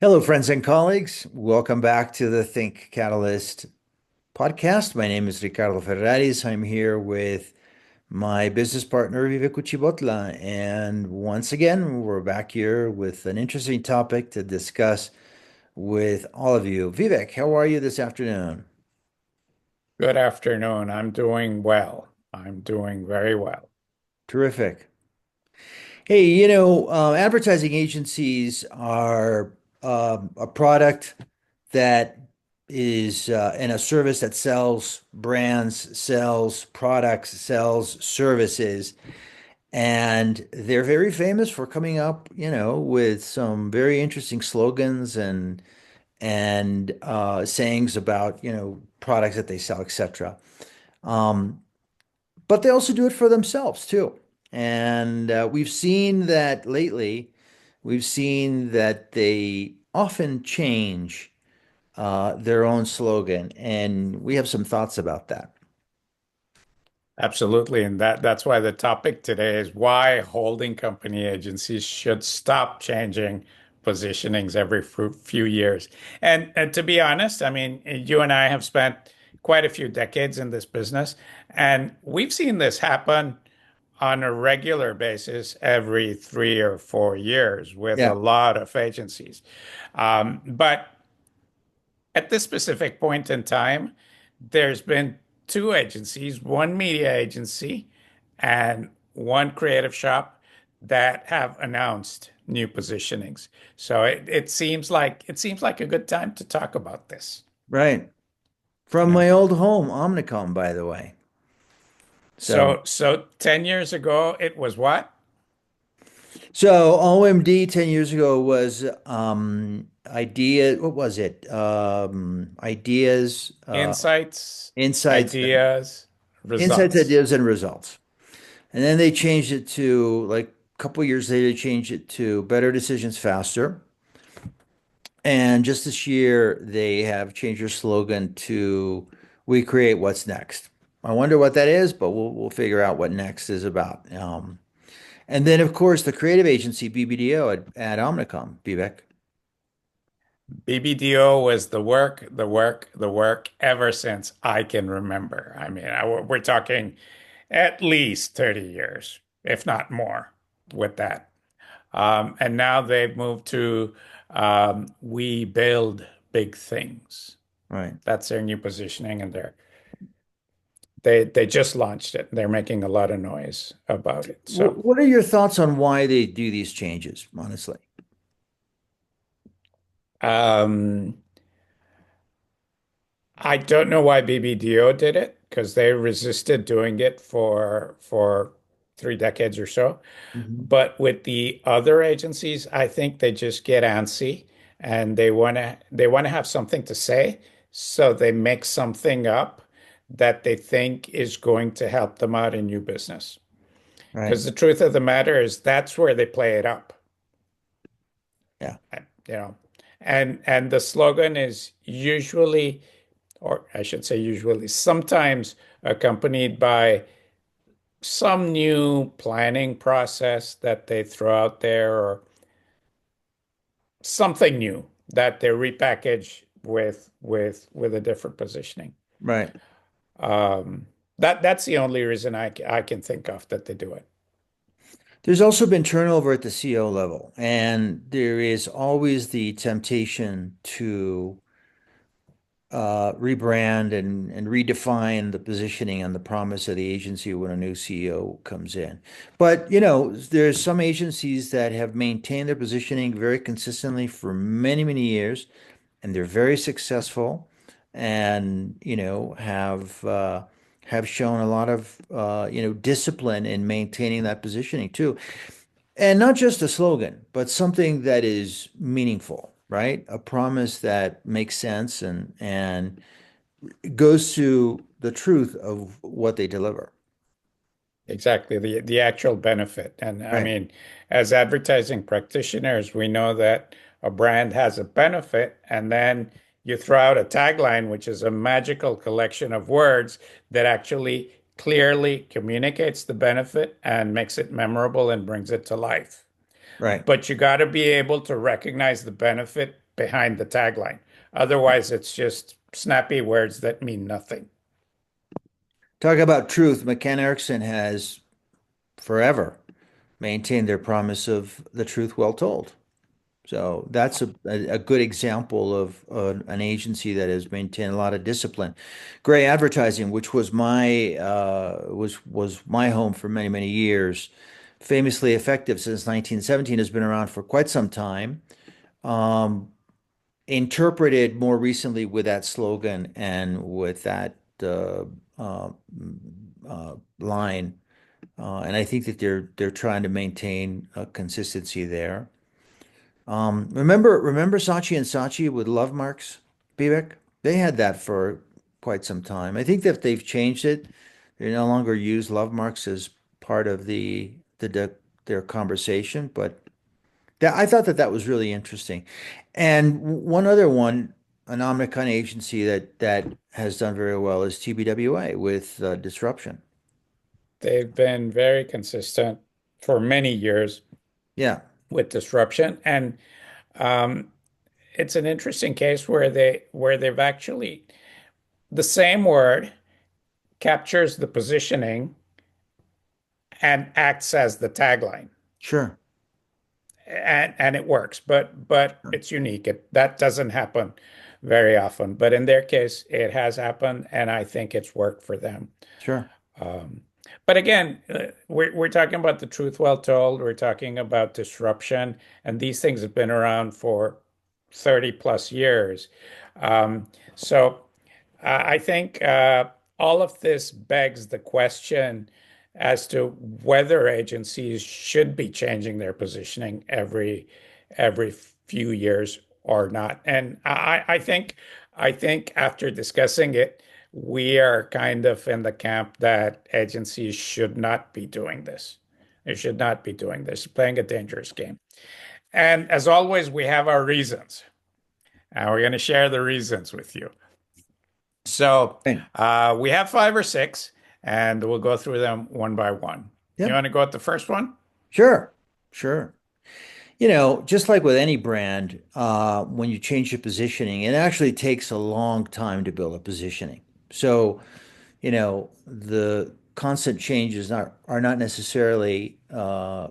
Hello, friends and colleagues. Welcome back to the Think Catalyst podcast. My name is Ricardo Ferraris. I'm here with my business partner, Vivek Uchibotla. And once again, we're back here with an interesting topic to discuss with all of you. Vivek, how are you this afternoon? Good afternoon. I'm doing well. I'm doing very well. Terrific. Hey, advertising agencies are a product that is and a service that sells brands, sells products, sells services, and they're very famous for coming up, with some very interesting slogans and sayings about, products that they sell, etc. Um, but they also do it for themselves too. And we've seen that lately. We've seen that they often change their own slogan, and we have some thoughts about that. Absolutely. And that's why the topic today is why holding company agencies should stop changing positionings every few years. And to be honest, I mean, you and I have spent quite a few decades in this business, and we've seen this happen on a regular basis every 3 or 4 years with a Yeah, lot of agencies. But at this specific point in time, there's been two agencies, one media agency and one creative shop that have announced new positionings. So it seems like a good time to talk about this. right. From Yeah. my old home, Omnicom, by the way. So, So 10 years ago, it was what? so OMD 10 years ago was idea. What was it? Ideas, Insights, insights, ideas, insights, results. ideas, and results. And then they changed it to like a couple years later, they changed it to better decisions faster. And just this year, they have changed their slogan to "We create what's next." I wonder what that is, but we'll figure out what next is about. And then, of course, the creative agency BBDO at Omnicom, Vivek. BBDO was the work ever since I can remember. I mean, we're talking at least 30 years, if not more, with that. And now they've moved to we build big things. Right. That's their new positioning, and they just launched it. They're making a lot of noise about it. So What are your thoughts on why they do these changes, honestly? um, I don't know why BBDO did it because they resisted doing it for 3 decades or so. Mhm. But with the other agencies, I think they just get antsy and they want to have something to say, so they make something up that they think is going to help them out in new business. Right. Because the truth of the matter is that's where they play it up, Yeah. you know. And the slogan is usually, or I should say usually, sometimes accompanied by some new planning process that they throw out there or something new that they repackage with a different positioning. Right. Um, that's the only reason I can think of that they do it. There's also been turnover at the CO level, and there is always the temptation to rebrand and redefine the positioning and the promise of the agency when a new CEO comes in. But, there's some agencies that have maintained their positioning very consistently for many, many years, and they're very successful and, have shown a lot of, discipline in maintaining that positioning too. And not just a slogan, but something that is meaningful, right? A promise that makes sense and goes to the truth of what they deliver. Exactly, the actual benefit. And I Right. mean, as advertising practitioners, we know that a brand has a benefit, and then you throw out a tagline, which is a magical collection of words that actually clearly communicates the benefit and makes it memorable and brings it to life. Right. But you got to be able to recognize the benefit behind the tagline. Otherwise, it's just snappy words that mean nothing. Talk about truth. McCann Erickson has forever maintained their promise of the truth well told. So that's a good example of an agency that has maintained a lot of discipline. Gray Advertising, which was my home for many, many years, famously effective since 1917, has been around for quite some time. Um, Interpreted more recently with that slogan and with that uh, line, and I think that they're trying to maintain a consistency there. Remember Saatchi and Saatchi with love marks, Vivek? They had that for quite some time. I think that they've changed it. They no longer use love marks as part of their conversation, but I thought that that was really interesting. And one other one, an Omnicom agency that has done very well is TBWA with Disruption. They've been very consistent for many years Yeah, with disruption, and um, it's an interesting case where they've actually the same word captures the positioning and acts as the tagline. sure. And it works, but it's unique. That doesn't happen very often. But in their case, it has happened, and I think it's worked for them. Sure. Um, but again, we're talking about the truth well told. We're talking about disruption, and these things have been around for 30 plus years. So I think all of this begs the question as to whether agencies should be changing their positioning every few years or not. And I think after discussing it, we are kind of in the camp that agencies should not be doing this. They should not be doing this, playing a dangerous game. And as always, we have our reasons, and we're going to share the reasons with you. So Right. we have five or six, and we'll go through them one by one. You Yep. want to go with the first one? Sure. Sure. Just like with any brand, when you change your positioning, it actually takes a long time to build a positioning. So, the constant changes are not necessarily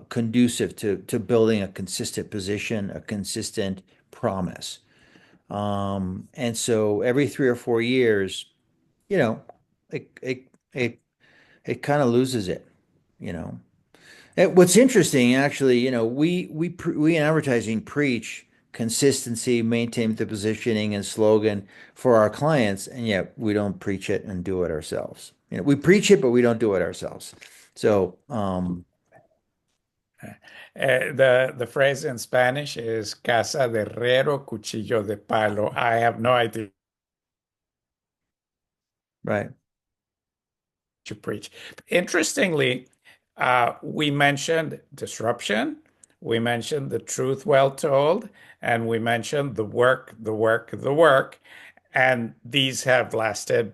conducive to building a consistent position, a consistent promise. And so every 3 or 4 years, you know, it kind of loses it, you know. What's interesting, actually, we in advertising preach consistency, maintain the positioning and slogan for our clients, and yet we don't preach it and do it ourselves. We preach it, but we don't do it ourselves. So, The phrase in Spanish is casa de herrero, cuchillo de palo. I have no idea right, to preach. Interestingly, we mentioned disruption, we mentioned the truth well told, and we mentioned the work, the work, the work. And these have lasted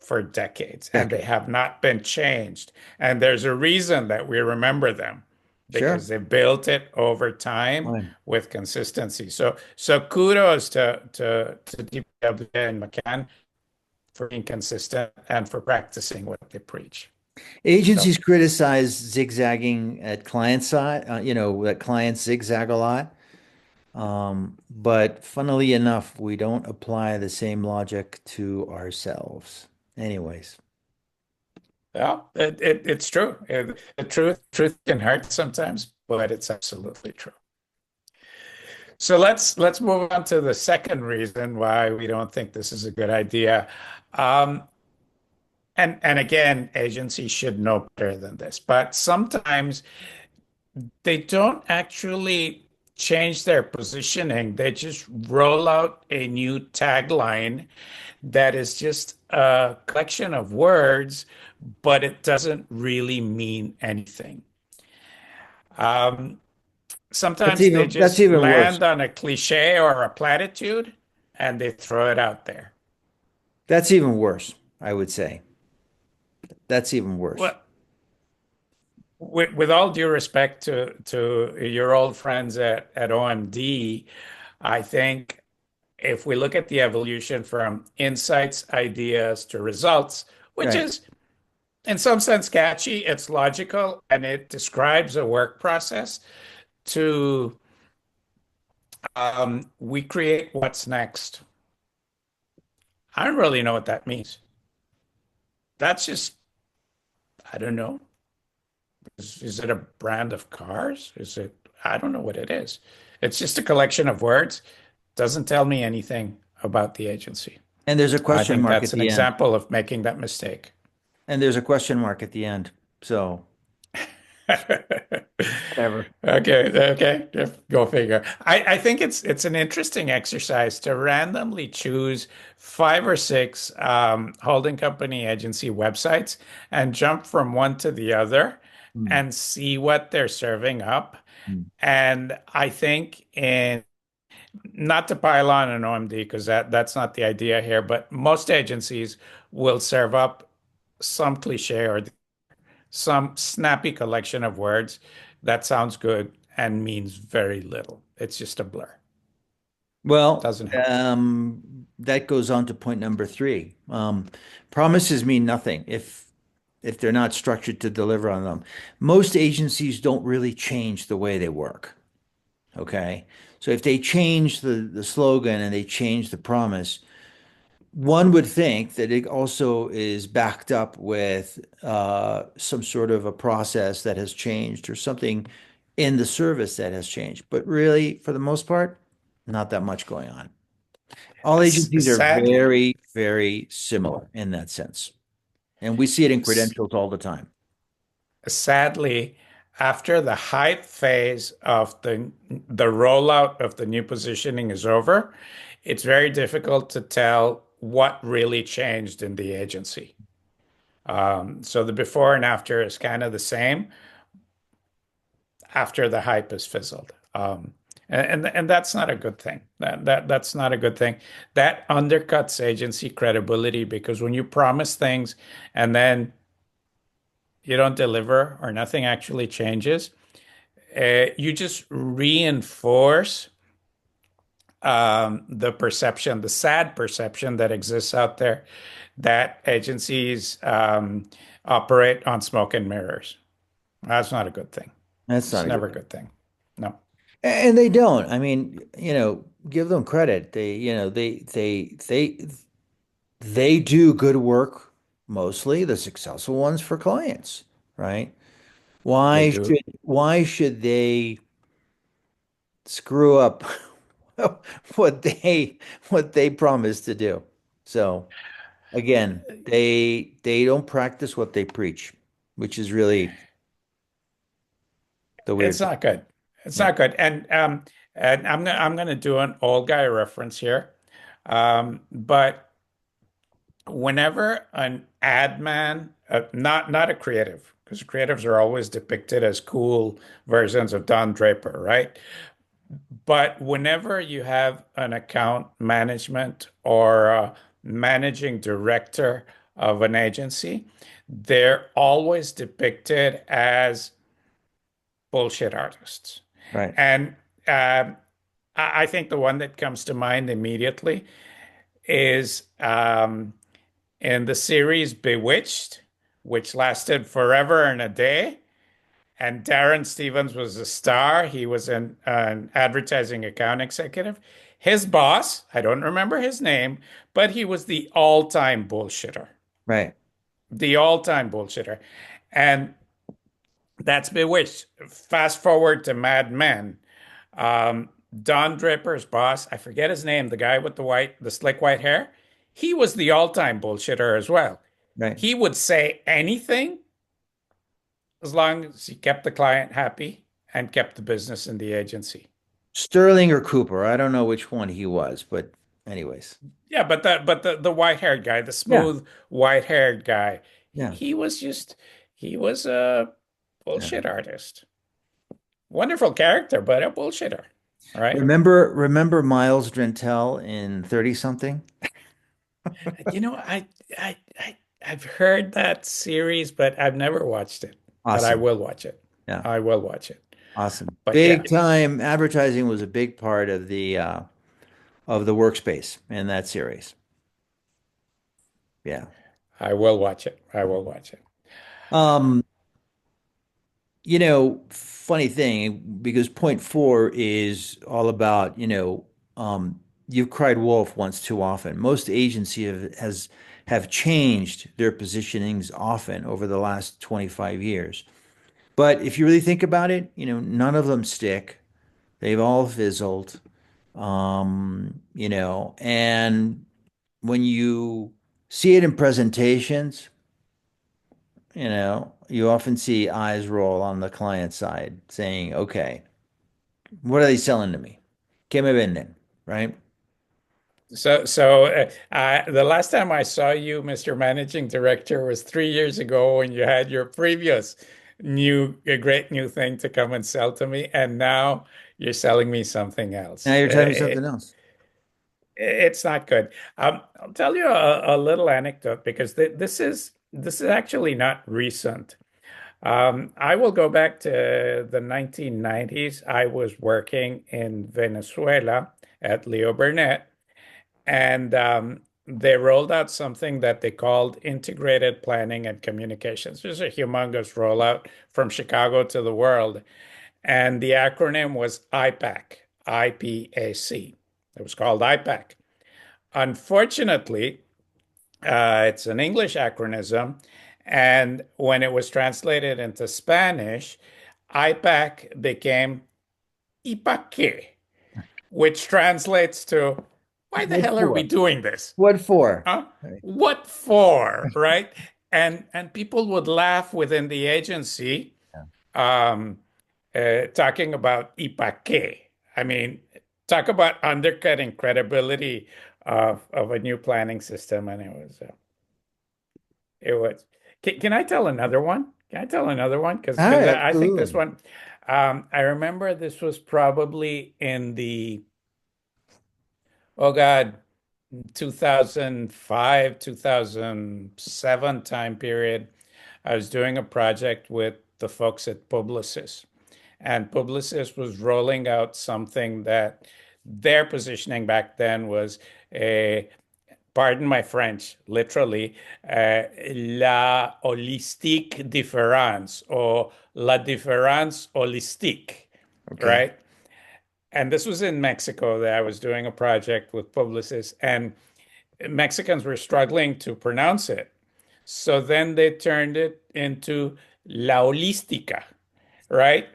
for decades and they decade, have not been changed. And there's a reason that we remember them sure, because they built it over time fine. with consistency. So kudos to DPW and McCann for being consistent and for practicing what they preach. So, Agencies criticize zigzagging at client side, that clients zigzag a lot. But funnily enough, we don't apply the same logic to ourselves. Anyways, yeah, it's true. The truth can hurt sometimes, but it's absolutely true. So let's move on to the second reason why we don't think this is a good idea. Um, and again, agencies should know better than this, but sometimes they don't actually change their positioning. They just roll out a new tagline that is just a collection of words, but it doesn't really mean anything. Um, Sometimes they that's just even worse. land on a cliche or a platitude and they throw it out there. That's even worse, I would say. That's even worse. Well, with all due respect to your old friends at OMD, I think if we look at the evolution from insights, ideas to results, which Right. is in some sense catchy, it's logical, and it describes a work process, to we create what's next. I don't really know what that means. That's just, I don't know. Is it a brand of cars? Is it, I don't know what it is. It's just a collection of words. Doesn't tell me anything about the agency. And there's a I question think mark that's at an the end. example of making that mistake. And there's a question mark at the end. So whatever. Okay, okay, go figure. I think it's an interesting exercise to randomly choose five or six holding company agency websites and jump from one to the other Hmm. and see what they're serving up. Hmm. And I think in not to pile on an OMD because that's not the idea here, but most agencies will serve up some cliche or some snappy collection of words that sounds good and means very little. It's just a blur. Well, Doesn't help. that goes on to point number three. Promises mean nothing if they're not structured to deliver on them. Most agencies don't really change the way they work. Okay. So if they change the slogan and they change the promise, one would think that it also is backed up with some sort of a process that has changed or something in the service that has changed. But really, for the most part, not that much going on. All agencies are Sadly, very, very similar in that sense. And we see it in credentials all the time. sadly, after the hype phase of the rollout of the new positioning is over, it's very difficult to tell what really changed in the agency. So the before and after is kind of the same after the hype is fizzled. And that's not a good thing. That's not a good thing. That undercuts agency credibility because when you promise things and then you don't deliver or nothing actually changes, you just reinforce the perception, the sad perception that exists out there that agencies operate on smoke and mirrors. That's not a good thing. That's It's not a good never a thing. good thing. No. And they don't. I mean, give them credit. They do good work, mostly the successful ones for clients, right? They do. Why should they screw up what they promised to do? So again, they don't practice what they preach, which is really the It's weird thing. not good. It's Yeah. not good. And I'm gonna do an old guy reference here. But whenever an ad man, not a creative, because creatives are always depicted as cool versions of Don Draper, right? But whenever you have an account management or a managing director of an agency, they're always depicted as bullshit artists. Right. And um, I think the one that comes to mind immediately is in the series Bewitched, which lasted forever and a day. And Darren Stevens was a star. He was an advertising account executive. His boss, I don't remember his name, but he was the all-time bullshitter. Right. The all-time bullshitter. And that's Bewitched. Fast forward to Mad Men. Um, Don Draper's boss, I forget his name, the guy with the slick white hair, he was the all-time bullshitter as well. Right. He would say anything as long as he kept the client happy and kept the business in the agency. Sterling or Cooper. I don't know which one he was, but anyways. Yeah, but the white-haired guy, the Yeah. smooth white-haired guy, Yeah. he was just he was a Yeah. bullshit artist. Wonderful character, but a bullshitter. All right. Remember Miles Drentel in 30 something? You know, I've heard that series, but I've never watched it. But I Awesome. will watch it. Yeah. I will watch it. Awesome. But yeah, Big time advertising was a big part of of the workspace in that series. Yeah. I will watch it. I will watch it. Um, funny thing, because point four is all about, you've cried wolf once too often. Most agencies have changed their positionings often over the last 25 years. But if you really think about it, none of them stick. They've all fizzled. And when you see it in presentations, you often see eyes roll on the client side saying, okay, what are they selling to me? ¿Qué me venden? Right? So the last time I saw you, Mr. Managing Director, was 3 years ago when you had your previous a great new thing to come and sell to me, and now you're selling me something Now else. you're telling me something else. It's not good. I'll tell you a little anecdote because this is actually not recent. I will go back to the 1990s. I was working in Venezuela at Leo Burnett, and they rolled out something that they called Integrated Planning and Communications. It was a humongous rollout from Chicago to the world. And the acronym was IPAC, IPAC. It was called IPAC. Unfortunately, it's an English acronym. And when it was translated into Spanish, IPAC became IPAQUE, which translates to, why the What hell are we for? doing this? What for? Huh? Right. What for? Right? And people would laugh within the agency, Yeah. um, talking about IPAQUE. I mean, talk about undercutting credibility of a new planning system. And it was. Can I tell another one? Can I tell another one? All Because right, I think this absolutely. one, I remember this was probably in the, oh God, 2005, 2007 time period. I was doing a project with the folks at Publicis, and Publicis was rolling out something that their positioning back then was a, pardon my French, literally, la holistique différence or la différence holistique, Okay. right? And this was in Mexico that I was doing a project with Publicis, and Mexicans were struggling to pronounce it. So then they turned it into la holística, right?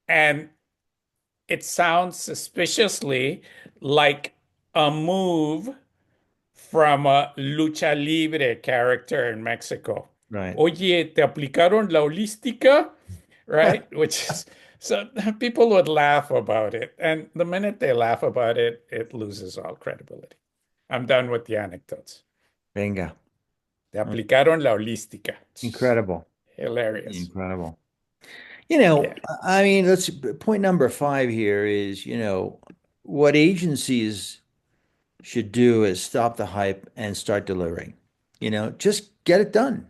And it sounds suspiciously like a move from a lucha libre character in Mexico. Right. Oye, ¿te aplicaron la holística? Right? Which is, so people would laugh about it. And the minute they laugh about it, it loses all credibility. I'm done with the anecdotes. Venga. Te aplicaron la holística. Incredible. Hilarious. Incredible. Yeah. I mean, let's point number five here is, what agencies should do is stop the hype and start delivering. Just get it done,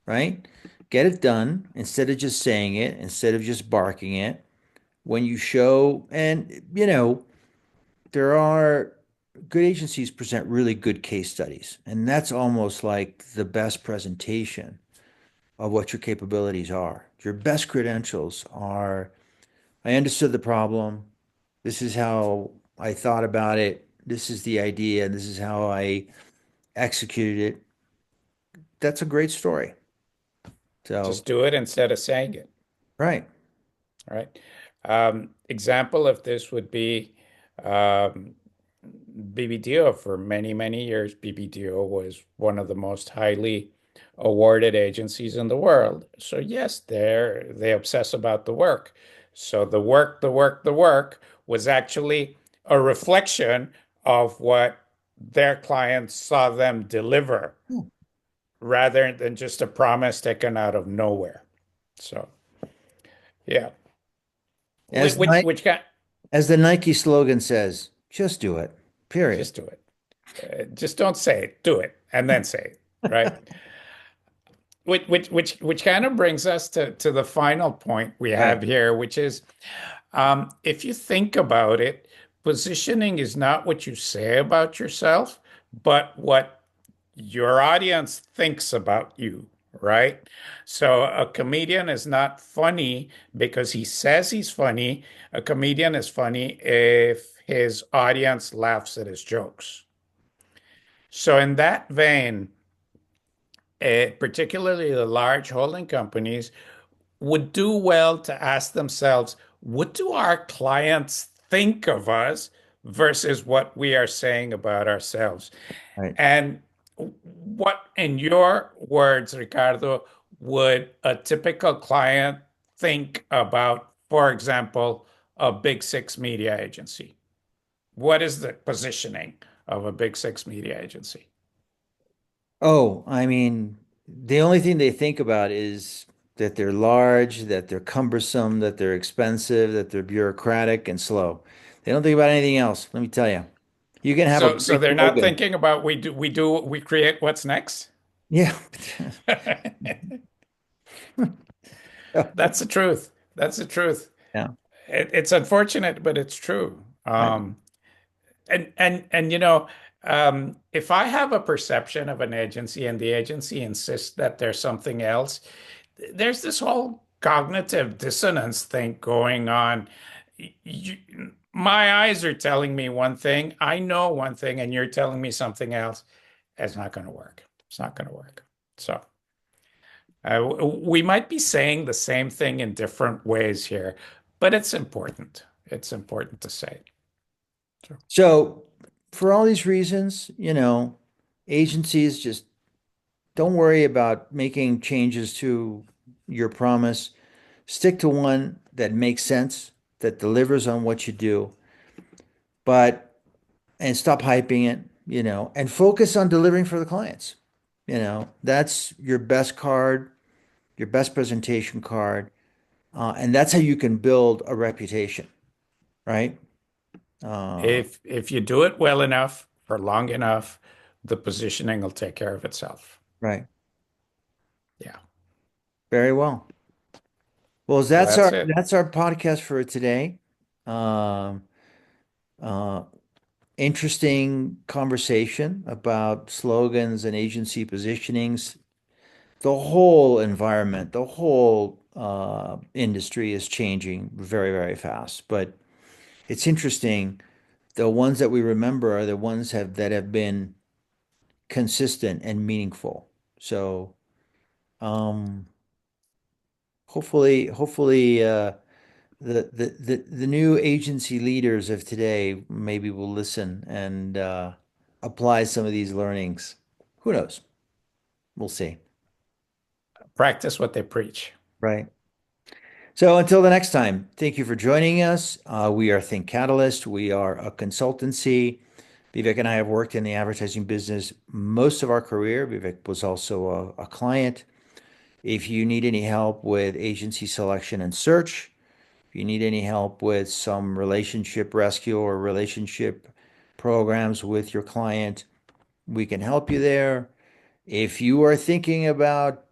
right? Get it done instead of just saying it, instead of just barking it. When you show, and there are good agencies present really good case studies, and that's almost like the best presentation of what your capabilities are. Your best credentials are, I understood the problem. This is how I thought about it. This is the idea. This is how I executed it. That's a great story. So, Just do it instead of saying it. right. Right. Example of this would be um, BBDO. For many, many years, BBDO was one of the most highly awarded agencies in the world. So yes, they obsess about the work. So the work was actually a reflection of what their clients saw them deliver Hmm. rather than just a promise taken out of nowhere. So yeah. As Which Nike, which kind? as the Nike slogan says, just do it. Period. Just do it. Just don't say it. Do it, and then say it. Right. Which kind of brings us to the final point we Right. have here, which is, if you think about it, positioning is not what you say about yourself, but what your audience thinks about you, right? So a comedian is not funny because he says he's funny. A comedian is funny if his audience laughs at his jokes. So in that vein, particularly the large holding companies would do well to ask themselves, what do our clients think of us versus what we are saying about ourselves? Right. And what, in your words, Ricardo, would a typical client think about, for example, a big six media agency? What is the positioning of a big six media agency? Oh, I mean, the only thing they think about is that they're large, that they're cumbersome, that they're expensive, that they're bureaucratic and slow. They don't think about anything else, let me tell you. You can have a So great they're not slogan. thinking about we create what's next. Yeah. That's the truth. That's the truth. Yeah. It's unfortunate, but it's true. Right. And if I have a perception of an agency and the agency insists that there's something else, there's this whole cognitive dissonance thing going on. You, my eyes are telling me one thing, I know one thing, and you're telling me something else. It's not going to work. It's not going to work. So we might be saying the same thing in different ways here, but it's important. It's important to say it. So, So, for all these reasons, agencies just don't worry about making changes to your promise. Stick to one that makes sense, that delivers on what you do, but and stop hyping it, and focus on delivering for the clients. That's your best card, your best presentation card, and that's how you can build a reputation, right? Uh, if you do it well enough for long enough, the positioning will take care of itself. right. Yeah. Very well. Well, So that's that's our it. that's our podcast for today. Um, uh, Interesting conversation about slogans and agency positionings. The whole environment, the whole industry is changing very, very fast. But it's interesting. The ones that we remember are the ones that have been consistent and meaningful. So um, hopefully, the new agency leaders of today maybe will listen and apply some of these learnings. Who knows? We'll see. Practice what they preach. Right. So until the next time, thank you for joining us. We are Think Catalyst. We are a consultancy. Vivek and I have worked in the advertising business most of our career. Vivek was also a client. If you need any help with agency selection and search, if you need any help with some relationship rescue or relationship programs with your client, we can help you there. If you are thinking about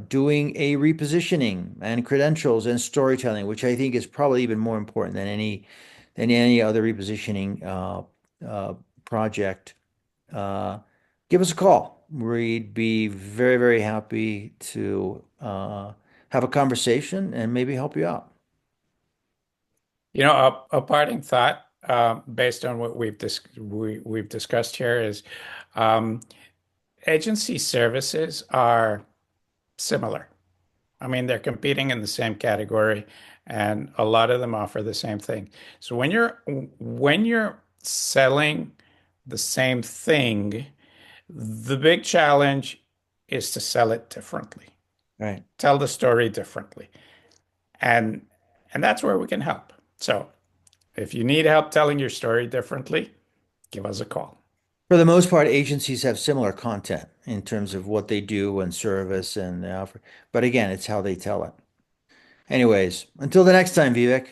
doing a repositioning and credentials and storytelling, which I think is probably even more important than any other repositioning uh, project, uh, give us a call. We'd be very, very happy to have a conversation and maybe help you out. A parting thought based on what we've discussed here is um, agency services are similar. I mean, they're competing in the same category, and a lot of them offer the same thing. So when you're selling the same thing, the big challenge is to sell it differently, Right. tell the story differently, and and that's where we can help. So if you need help telling your story differently, give us a call. For the most part, agencies have similar content in terms of what they do and service and they offer. But again, it's how they tell it. Anyways, until the next time, Vivek,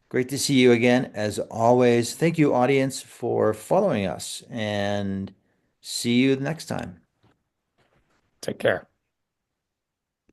great to see you again. As always, thank you, audience, for following us and see you next time. Take care.